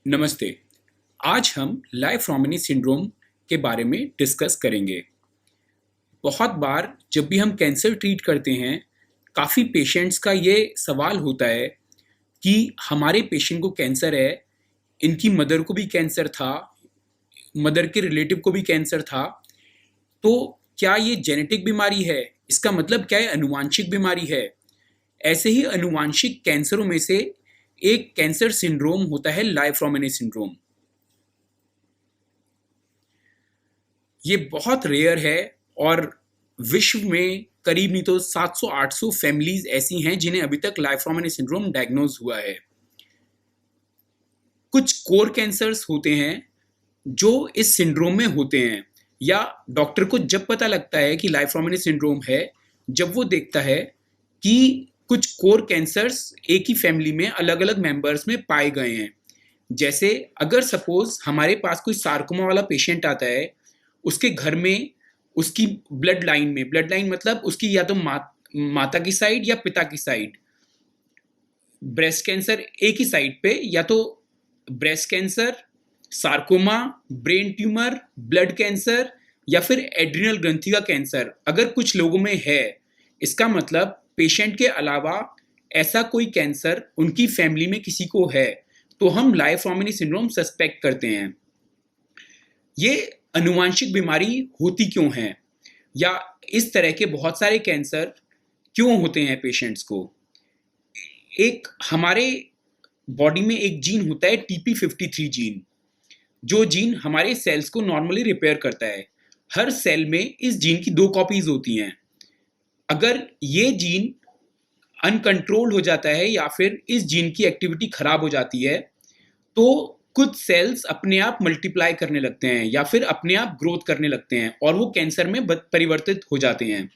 नमस्ते। आज हम लाइफ-रोमेनी सिंड्रोम के बारे में डिस्कस करेंगे। बहुत बार जब भी हम कैंसर ट्रीट करते हैं, काफ़ी पेशेंट्स का ये सवाल होता है कि हमारे पेशेंट को कैंसर है, इनकी मदर को भी कैंसर था, मदर के रिलेटिव को भी कैंसर था, तो क्या ये जेनेटिक बीमारी है? इसका मतलब क्या है आनुवांशिक बीमारी है? ऐसे ही आनुवांशिक कैंसरों में से एक कैंसर सिंड्रोम होता है लाइफ-रोमेनी सिंड्रोम। ये बहुत रेयर है और विश्व में करीब नहीं तो 700-800 फैमिलीज ऐसी हैं जिन्हें अभी तक लाइफ-रोमेनी सिंड्रोम डायग्नोज हुआ है। कुछ कोर कैंसर्स होते हैं जो इस सिंड्रोम में होते हैं, या डॉक्टर को जब पता लगता है कि लाइफ-रोमेनी सिंड्रोम है, जब वो देखता है कि कुछ कोर कैंसर्स एक ही फैमिली में अलग-अलग मेंबर्स में पाए गए हैं। जैसे अगर सपोज हमारे पास कोई सार्कोमा वाला पेशेंट आता है, उसके घर में उसकी ब्लड लाइन मतलब उसकी या तो माता की साइड या पिता की साइड ब्रेस्ट कैंसर एक ही साइड पे, या तो breast cancer, sarcoma, brain tumour, blood cancer या फिर एड्रिनल ग्रंथि का कैंसर अगर कुछ लोगों में है, इसका मतलब पेशेंट के अलावा ऐसा कोई कैंसर उनकी फैमिली में किसी को है, तो हम लाइफ-रोमेनी सिंड्रोम सस्पेक्ट करते हैं। ये आनुवांशिक बीमारी होती क्यों है, या इस तरह के बहुत सारे कैंसर क्यों होते हैं पेशेंट्स को? एक हमारे बॉडी में एक जीन होता है TP53 जीन, जो जीन हमारे सेल्स को नॉर्मली रिपेयर करता है। हर सेल में इस जीन की 2 कॉपीज होती हैं। अगर ये जीन अनकंट्रोल्ड हो जाता है या फिर इस जीन की एक्टिविटी खराब हो जाती है, तो कुछ सेल्स अपने आप मल्टीप्लाई करने लगते हैं या फिर अपने आप ग्रोथ करने लगते हैं और वो कैंसर में परिवर्तित हो जाते हैं।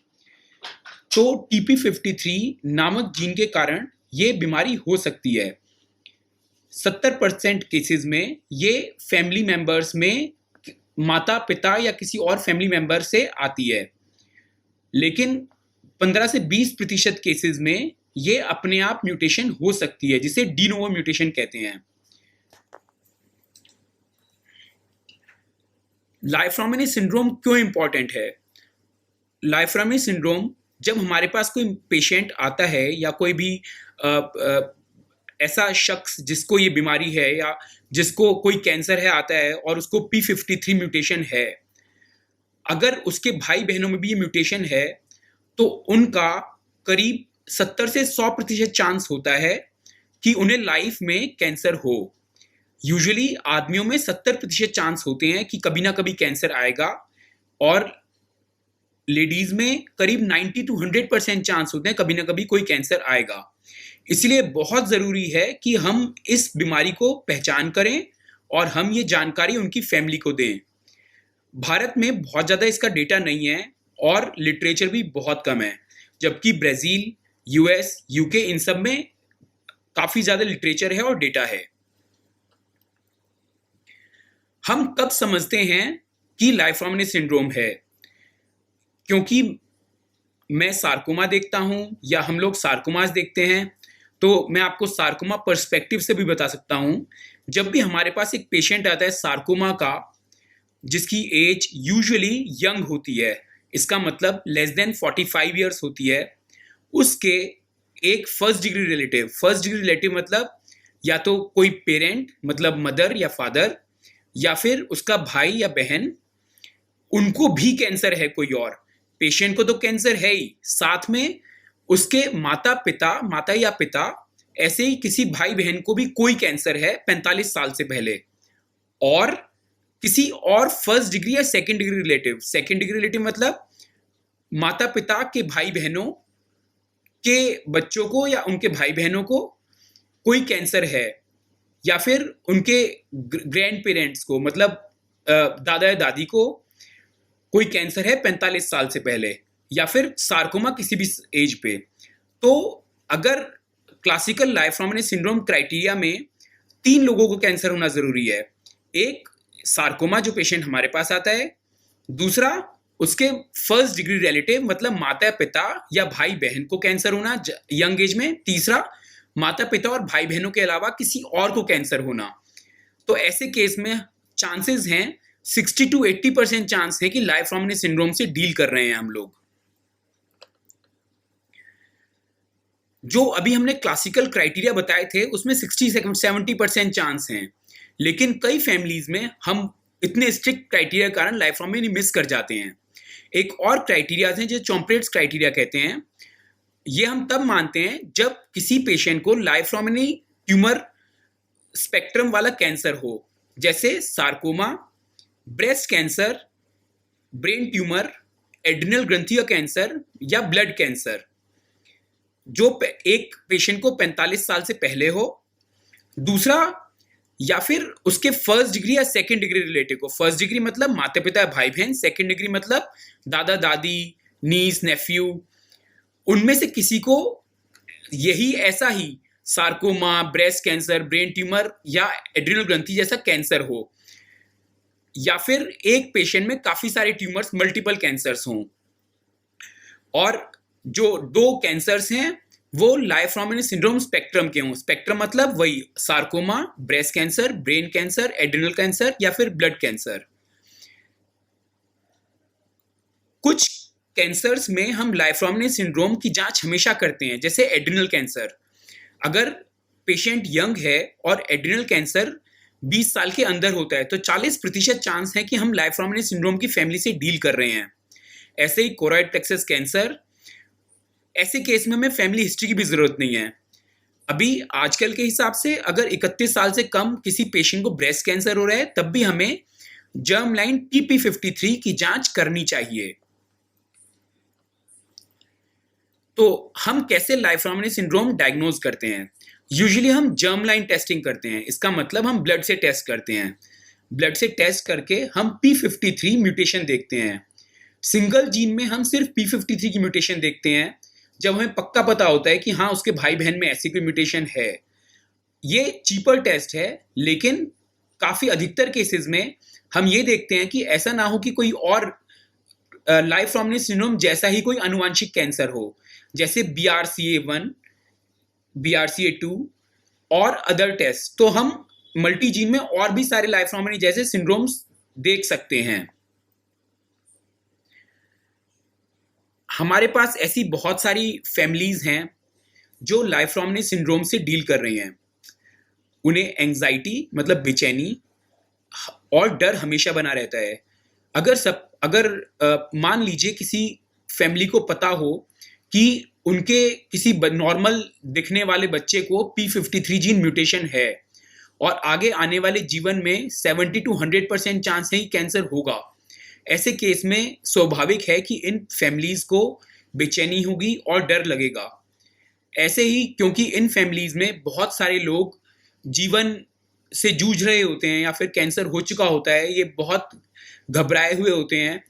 तो TP53 नामक जीन के कारण ये बीमारी हो सकती है। 70% केसेस में ये फैमिली मेंबर्स में माता पिता या किसी और फैमिली मेंबर से आती है, लेकिन 15 से 20% केसेस में ये अपने आप म्यूटेशन हो सकती है, जिसे डी नोवो म्यूटेशन कहते हैं। लाइफ-रोमेनी सिंड्रोम क्यों इंपॉर्टेंट है? लाइफ-रोमेनी सिंड्रोम जब हमारे पास कोई पेशेंट आता है या कोई भी ऐसा शख्स जिसको ये बीमारी है या जिसको कोई कैंसर है आता है और उसको P53 म्यूटेशन है, अगर उसके भाई बहनों में भी ये म्यूटेशन है, तो उनका करीब 70 से 100% चांस होता है कि उन्हें लाइफ में कैंसर हो। यूजुअली आदमियों में 70% चांस होते हैं कि कभी ना कभी कैंसर आएगा, और लेडीज में करीब 90 to 100% चांस होते हैं कभी ना कभी कोई कैंसर आएगा। इसलिए बहुत ज़रूरी है कि हम इस बीमारी को पहचान करें और हम ये जानकारी उनकी फैमिली को दें। भारत में बहुत ज़्यादा इसका डेटा नहीं है और लिटरेचर भी बहुत कम है, जबकि ब्राज़ील, US, UK इन सब में काफ़ी ज़्यादा लिटरेचर है और डेटा है। हम कब समझते हैं कि लाइफ-रोमेनी सिंड्रोम है? क्योंकि मैं सार्कोमा देखता हूं या हम लोग सार्कोमास देखते हैं, तो मैं आपको सार्कोमा पर्सपेक्टिव से भी बता सकता हूं। जब भी हमारे पास एक पेशेंट आता है सार्कोमा का, जिसकी एज यूजुअली यंग होती है, इसका मतलब लेस देन 45 ईयर्स होती है, उसके एक फर्स्ट डिग्री रिलेटिव मतलब या तो कोई पेरेंट मतलब मदर या फादर, या फिर उसका भाई या बहन, उनको भी कैंसर है कोई और। पेशेंट को तो कैंसर है ही, साथ में उसके माता या पिता, ऐसे ही किसी भाई बहन को भी कोई कैंसर है 45 साल से पहले, और किसी और फर्स्ट डिग्री या सेकंड डिग्री रिलेटिव मतलब माता पिता के भाई बहनों के बच्चों को या उनके भाई बहनों को कोई कैंसर है, या फिर उनके ग्रैंड पेरेंट्स को मतलब दादा या दादी को कोई कैंसर है 45 साल से पहले, या फिर सार्कोमा किसी भी एज पे। तो अगर क्लासिकल लाइफ-रोमेनी सिंड्रोम क्राइटेरिया में 3 लोगों को कैंसर होना जरूरी है। एक सार्कोमा जो पेशेंट हमारे पास आता है, दूसरा उसके फर्स्ट डिग्री रिलेटिव मतलब माता पिता या भाई बहन को कैंसर होना यंग एज में, तीसरा माता पिता और भाई बहनों के अलावा किसी और को कैंसर होना। तो ऐसे केस में चांसेस हैं 60 to 80% चांस है कि लाइफ-रोमनी सिंड्रोम से डील कर रहे हैं हम लोग। जो अभी हमने क्लासिकल क्राइटेरिया बताए थे उसमें 60-70% चांस हैं, लेकिन कई फैमिलीज में हम इतने स्ट्रिक्ट क्राइटेरिया के कारण लाइफ-रोमनी मिस कर जाते हैं। एक और क्राइटेरिया है जो चॉम्परेट्स क्राइटेरिया कहते हैं। ये हम तब मानते हैं जब किसी पेशेंट को लाइफ-रोमनी ट्यूमर स्पेक्ट्रम वाला कैंसर हो, जैसे sarcoma, breast cancer, brain tumour, adrenal ग्रंथि का कैंसर या ब्लड कैंसर, जो एक पेशेंट को 45 साल से पहले हो। दूसरा, या फिर उसके फर्स्ट डिग्री या सेकंड डिग्री रिलेटिव को। फर्स्ट डिग्री मतलब माता पिता भाई बहन, सेकंड डिग्री मतलब दादा दादी, नीस नेफ्यू, उनमें से किसी को यही ऐसा ही sarcoma, breast cancer, brain tumour या एड्रिनल ग्रंथि जैसा कैंसर हो, या फिर एक पेशेंट में काफी सारे ट्यूमर्स, मल्टीपल कैंसर्स हों। और जो दो कैंसर्स हैं वो लाइफ-रोमनी सिंड्रोम स्पेक्ट्रम के हों। स्पेक्ट्रम मतलब वही sarcoma, breast cancer, brain cancer, adrenal cancer या फिर ब्लड कैंसर। कुछ कैंसर्स में हम लाइफ-रोमनी सिंड्रोम की जांच हमेशा करते हैं, जैसे एड्रिनल कैंसर। अगर पेशेंट यंग है और एड्रिनल कैंसर 20 साल के अंदर होता है तो 40% चांस है कि हम लाइफ-रोमनी सिंड्रोम की फैमिली से डील कर रहे हैं। ऐसे ही कोरॉइड प्लेक्सस कैंसर, ऐसे केस में हमें फैमिली हिस्ट्री की भी जरूरत नहीं है। अभी आजकल के हिसाब से अगर 31 साल से कम किसी पेशेंट को ब्रेस्ट कैंसर हो रहा है तब भी हमें जर्म लाइन TP53 की जांच करनी चाहिए। तो हम कैसे लाइफ-रोमनी सिंड्रोम डायग्नोज करते हैं? यूजुअली हम जर्म लाइन टेस्टिंग करते हैं। इसका मतलब हम ब्लड से टेस्ट करते हैं। ब्लड से टेस्ट करके हम P53 म्यूटेशन देखते हैं। सिंगल जीन में हम सिर्फ P53 की म्यूटेशन देखते हैं जब हमें पक्का पता होता है कि हाँ उसके भाई बहन में ऐसी कोई म्यूटेशन है। ये चीपर टेस्ट है, लेकिन काफी अधिकतर केसेस में हम ये देखते हैं कि ऐसा ना हो कि कोई और लाइफ-रोमनी सिंड्रोम जैसा ही कोई आनुवंशिक कैंसर हो, जैसे BRCA1, BRCA2 और अदर टेस्ट। तो हम मल्टी जीन में और भी सारे लाइफ-रोमनी जैसे सिंड्रोम्स देख सकते हैं। हमारे पास ऐसी बहुत सारी फैमिलीज हैं जो लाइफ-रोमनी सिंड्रोम से डील कर रही हैं। उन्हें एंजाइटी मतलब बेचैनी और डर हमेशा बना रहता है। अगर मान लीजिए किसी फैमिली को पता हो कि उनके किसी नॉर्मल दिखने वाले बच्चे को P53 जीन म्यूटेशन है और आगे आने वाले जीवन में 70 to 100% चांस है कि कैंसर होगा, ऐसे केस में स्वाभाविक है कि इन फैमिलीज को बेचैनी होगी और डर लगेगा। ऐसे ही क्योंकि इन फैमिलीज में बहुत सारे लोग जीवन से जूझ रहे होते हैं या फिर कैंसर हो चुका होता है, ये बहुत घबराए हुए होते हैं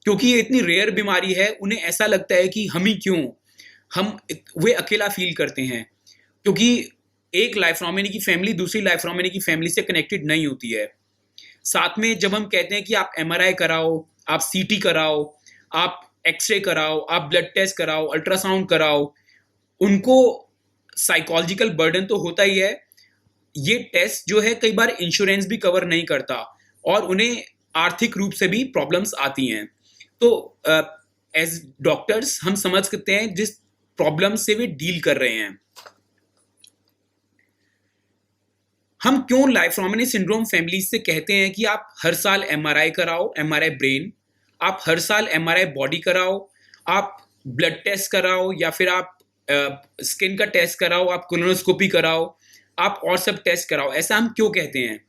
क्योंकि ये इतनी रेयर बीमारी है। उन्हें ऐसा लगता है कि हम ही क्यों, वे अकेला फील करते हैं क्योंकि एक लाइफ-रोमनी की फैमिली दूसरी लाइफ-रोमनी की फैमिली से कनेक्टेड नहीं होती है। साथ में जब हम कहते हैं कि आप MRI कराओ, आप CT कराओ, आप एक्सरे कराओ, आप ब्लड टेस्ट कराओ, अल्ट्रासाउंड कराओ, उनको साइकोलॉजिकल बर्डन तो होता ही है। ये टेस्ट जो है कई बार इंश्योरेंस भी कवर नहीं करता और उन्हें आर्थिक रूप से भी प्रॉब्लम्स आती हैं। तो एज डॉक्टर्स हम समझ सकते हैं जिस प्रॉब्लम से वे डील कर रहे हैं। हम क्यों लाइफ-रोमनी सिंड्रोम फैमिलीज से कहते हैं कि आप हर साल MRI कराओ, MRI ब्रेन, आप हर साल MRI बॉडी कराओ, आप ब्लड टेस्ट कराओ या फिर आप स्किन का टेस्ट कराओ, आप कोलोनोस्कोपी कराओ, आप और सब टेस्ट कराओ। ऐसा हम क्यों कहते हैं?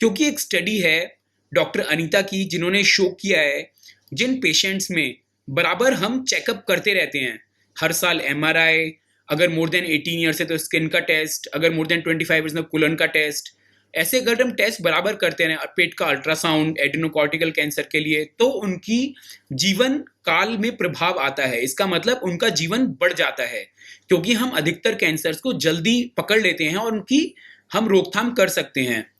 क्योंकि एक स्टडी है डॉक्टर अनीता की जिन्होंने शो किया है जिन पेशेंट्स में बराबर हम चेकअप करते रहते हैं, हर साल MRI, अगर मोर देन 18 ईयर्स है तो स्किन का टेस्ट, अगर मोर देन 25 ईयर्स है कोलन का टेस्ट, ऐसे अगर हम टेस्ट बराबर करते हैं, पेट का अल्ट्रासाउंड एड्रेनोकॉर्टिकल कैंसर के लिए, तो उनकी जीवन काल में प्रभाव आता है। इसका मतलब उनका जीवन बढ़ जाता है क्योंकि हम अधिकतर कैंसर्स को जल्दी पकड़ लेते हैं और उनकी हम रोकथाम कर सकते हैं।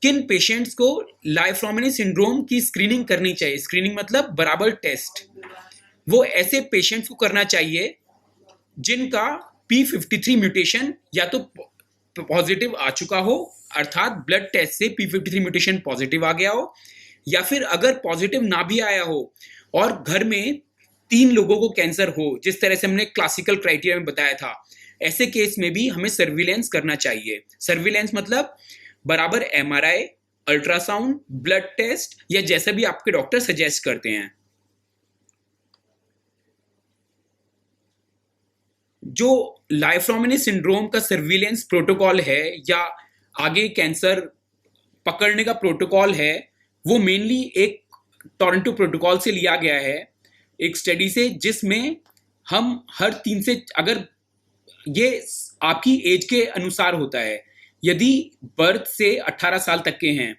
किन पेशेंट्स को लाइफ-रोमनी सिंड्रोम की स्क्रीनिंग करनी चाहिए? स्क्रीनिंग मतलब बराबर टेस्ट। वो ऐसे पेशेंट्स को करना चाहिए जिनका P53 म्यूटेशन या तो पॉजिटिव आ चुका हो अर्थात ब्लड टेस्ट से P53 म्यूटेशन पॉजिटिव आ गया हो, या फिर अगर पॉजिटिव ना भी आया हो और घर में 3 लोगों को कैंसर हो, जिस तरह से हमने क्लासिकल क्राइटेरिया में बताया था, ऐसे केस में भी हमें सर्विलेंस करना चाहिए। सर्विलेंस मतलब बराबर MRI, अल्ट्रासाउंड, ब्लड टेस्ट या जैसा भी आपके डॉक्टर सजेस्ट करते हैं। जो लाइफरोमिनी सिंड्रोम का सर्विलेंस प्रोटोकॉल है या आगे कैंसर पकड़ने का प्रोटोकॉल है, वो मेनली एक टोरंटो प्रोटोकॉल से लिया गया है, एक स्टडी से, जिसमें हम हर 3 से, अगर ये आपकी एज के अनुसार होता है, यदि बर्थ से 18 साल तक के हैं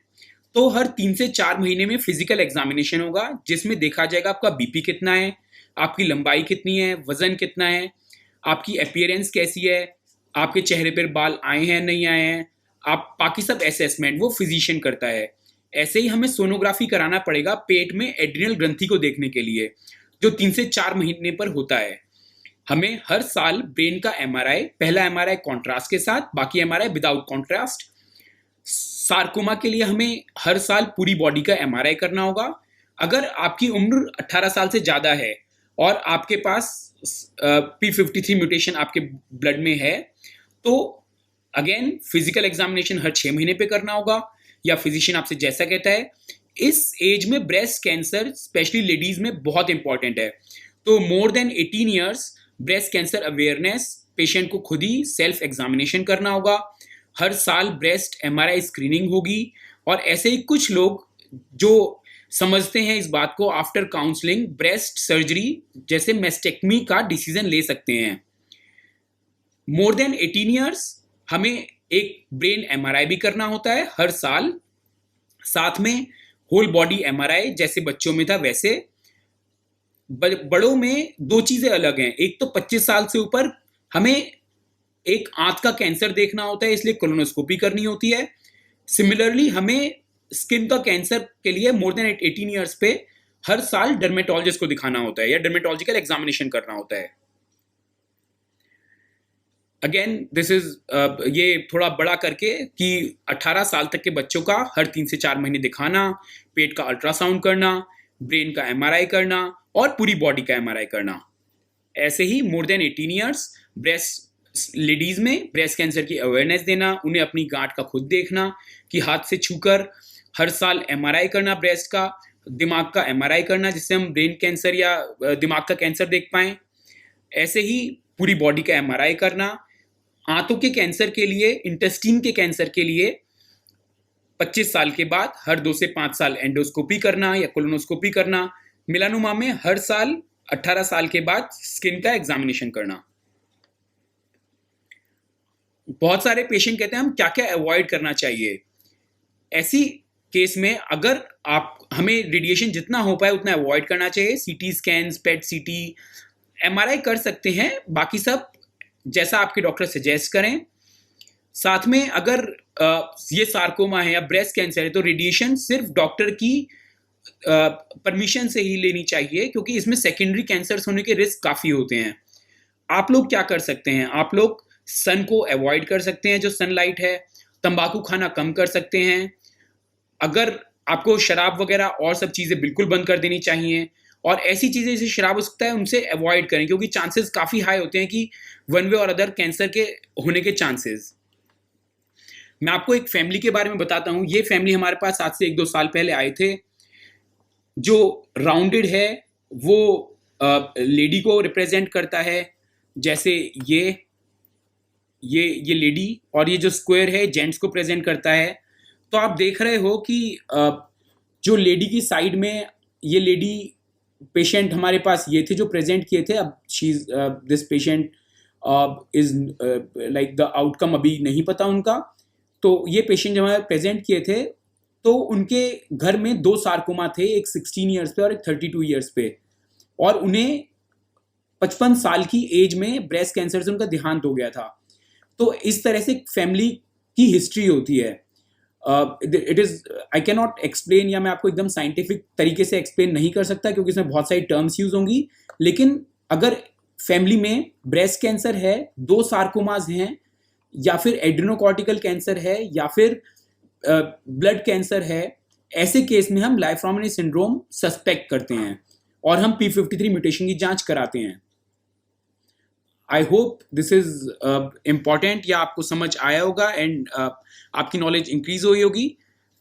तो हर 3 से 4 महीने में फिजिकल एग्जामिनेशन होगा, जिसमें देखा जाएगा आपका बीपी कितना है, आपकी लंबाई कितनी है, वजन कितना है, आपकी अपीयरेंस कैसी है, आपके चेहरे पर बाल आए हैं नहीं आए हैं, आप बाकी सब असेसमेंट वो फिजिशियन करता है। ऐसे ही हमें सोनोग्राफी कराना पड़ेगा पेट में एड्रिनल ग्रंथि को देखने के लिए, जो 3 से 4 महीने पर होता है। हमें हर साल ब्रेन का MRI, पहला MRI कॉन्ट्रास्ट के साथ, बाकी MRI विदाउट कॉन्ट्रास्ट। सार्कोमा के लिए हमें हर साल पूरी बॉडी का MRI करना होगा। अगर आपकी उम्र 18 साल से ज़्यादा है और आपके पास P53 म्यूटेशन आपके ब्लड में है, तो अगेन फिजिकल एग्जामिनेशन हर 6 महीने पे करना होगा, या फिजिशियन आपसे जैसा कहता है। इस एज में ब्रेस्ट कैंसर स्पेशली लेडीज में बहुत इंपॉर्टेंट है, तो मोर than 18 years breast cancer awareness, patient को खुद ही सेल्फ एग्जामिनेशन करना होगा। हर साल ब्रेस्ट MRI स्क्रीनिंग होगी, और ऐसे ही कुछ लोग जो समझते हैं इस बात को, आफ्टर काउंसलिंग ब्रेस्ट सर्जरी जैसे मेस्टेक्टमी का डिसीजन ले सकते हैं। मोर देन 18 ईयर्स हमें एक ब्रेन MRI भी करना होता है हर साल, साथ में होल बॉडी MRI जैसे बच्चों में था वैसे। बड़ों में 2 चीजें अलग हैं, एक तो 25 साल से ऊपर हमें एक आंत का कैंसर देखना होता है, इसलिए कोलोनोस्कोपी करनी होती है। सिमिलरली हमें स्किन का कैंसर के लिए मोर देन 18 ईयर्स पे हर साल डर्मेटोलॉजिस्ट को दिखाना होता है या डर्मेटोलॉजिकल एग्जामिनेशन करना होता है। अगेन दिस इज ये थोड़ा बड़ा करके कि 18 साल तक के बच्चों का हर 3 से 4 महीने दिखाना, पेट का अल्ट्रासाउंड करना, ब्रेन का MRI करना और पूरी बॉडी का MRI करना। ऐसे ही more than 18 years breast ladies में ब्रेस्ट कैंसर की अवेयरनेस देना, उन्हें अपनी गांठ का खुद देखना कि हाथ से छूकर, हर साल MRI करना ब्रेस्ट का, दिमाग का MRI करना जिससे हम ब्रेन कैंसर या दिमाग का कैंसर देख पाएं। ऐसे ही पूरी बॉडी का MRI करना। आंतों के कैंसर के लिए, इंटेस्टाइन के कैंसर के लिए 25 साल के बाद हर 2 से 5 साल एंडोस्कोपी करना या कोलोनोस्कोपी करना। मेलानोमा में हर साल 18 साल के बाद स्किन का एग्जामिनेशन करना। बहुत सारे पेशेंट कहते हैं हम क्या क्या अवॉइड करना चाहिए। ऐसी केस में अगर आप, हमें रेडिएशन जितना हो पाए उतना अवॉइड करना चाहिए। CT scan, PET CT, MRI कर सकते हैं, बाकी सब जैसा आपके डॉक्टर सजेस्ट करें। साथ में अगर ये सार्कोमा है या ब्रेस्ट कैंसर है तो रेडिएशन सिर्फ डॉक्टर की परमिशन से ही लेनी चाहिए, क्योंकि इसमें सेकेंडरी कैंसर्स होने के रिस्क काफ़ी होते हैं। आप लोग क्या कर सकते हैं, आप लोग सन को अवॉइड कर सकते हैं, जो सनलाइट है। तंबाकू खाना कम कर सकते हैं। अगर आपको शराब वगैरह और सब चीज़ें बिल्कुल बंद कर देनी चाहिए, और ऐसी चीज़ें जैसे शराब हो सकता है उनसे अवॉइड करें, क्योंकि चांसेस काफ़ी हाई होते हैं कि वन वे और अदर कैंसर के होने के चांसेस। मैं आपको एक फैमिली के बारे में बताता हूँ। ये फैमिली हमारे पास आज से 1-2 साल पहले आए थे। जो राउंडेड है वो लेडी को रिप्रेजेंट करता है, जैसे ये लेडी, और ये जो स्क्वायर है जेंट्स को प्रेजेंट करता है। तो आप देख रहे हो कि जो लेडी की साइड में, ये लेडी पेशेंट हमारे पास ये थे जो प्रेजेंट किए थे। अब this patient is like the outcome अभी नहीं पता उनका। तो ये पेशेंट जब हमारे प्रेजेंट किए थे तो उनके घर में 2 सार्कोमा थे, एक 16 ईयर्स पे और एक 32 ईयर्स पे, और उन्हें 55 साल की एज में ब्रेस्ट कैंसर से उनका देहांत हो गया था। तो इस तरह से फैमिली की हिस्ट्री होती है। It is, I can not explain, या मैं आपको एकदम साइंटिफिक तरीके से एक्सप्लेन नहीं कर सकता क्योंकि इसमें बहुत सारी टर्म्स यूज होंगी। लेकिन अगर फैमिली में ब्रेस्ट कैंसर है, 2 सार्कोमाज हैं, या फिर एड्रेनोकॉर्टिकल कैंसर है या फिर ब्लड कैंसर है, ऐसे केस में हम लाइफ-रोमेनी सिंड्रोम सस्पेक्ट करते हैं और हम p53 म्यूटेशन की जांच कराते हैं। I hope this is important या आपको समझ आया होगा एंड आपकी नॉलेज इंक्रीज हुई होगी।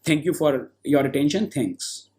Thank you for your attention. Thanks.